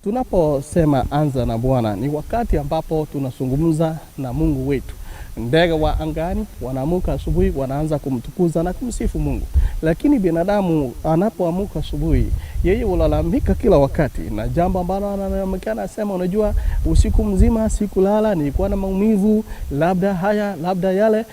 Tunaposema anza na Bwana ni wakati ambapo tunazungumza na Mungu wetu. Ndege wa angani wanaamuka asubuhi, wanaanza kumtukuza na kumsifu Mungu. Lakini binadamu anapoamka asubuhi, yeye hulalamika kila wakati, na jambo ambalo anaonekana asema, unajua usiku mzima sikulala, nilikuwa na maumivu, labda haya labda yale.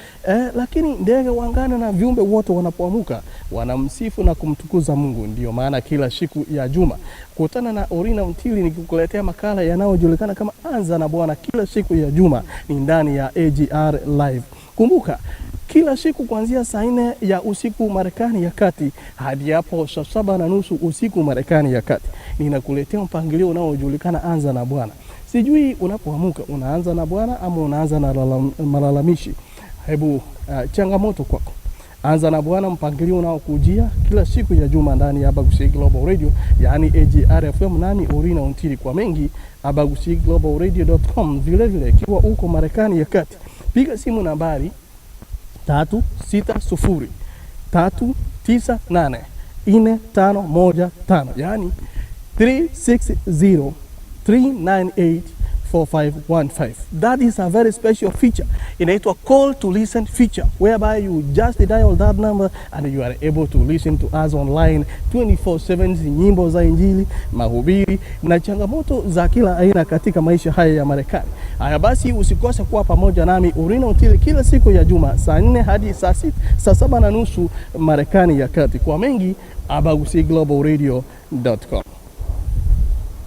Lakini ndege wa angani na viumbe wote wanapoamka wanamsifu na kumtukuza Mungu. Ndio maana kila siku ya juma kutana na Orina Mtili nikikuletea makala yanayojulikana kama Anza na Bwana. Kila siku ya juma ni ndani ya AGR Live. Kumbuka, kila siku kuanzia saa 4 ya usiku Marekani ya Kati hadi hapo saa 7:30 usiku Marekani ya Kati, ninakuletea mpangilio unaojulikana Anza na Bwana. Sijui unapoamka unaanza na Bwana ama unaanza na malalamishi. Hebu changamoto kwako. Anza na Bwana, mpangilio unaokujia kila siku ya juma ndani ya Abagusi Global Radio, yani AGR FM, nami Orina Mtili. Kwa mengi abagusglobalradio.com. Vile vile ikiwa uko Marekani ya Kati, piga simu nambari 360-398-4515, yani 360-398-4515. That is a very special feature. Inaitwa call to listen feature, whereby you just dial that number and you are able to listen to us online 24/7. Nyimbo za Injili, mahubiri na changamoto za kila aina katika maisha haya ya Marekani. Haya basi, usikose kuwa pamoja nami Orina Mtili kila siku ya juma saa 4 hadi saa 7:30 Marekani ya Kati. Kwa mengi abagusglobalradio.com.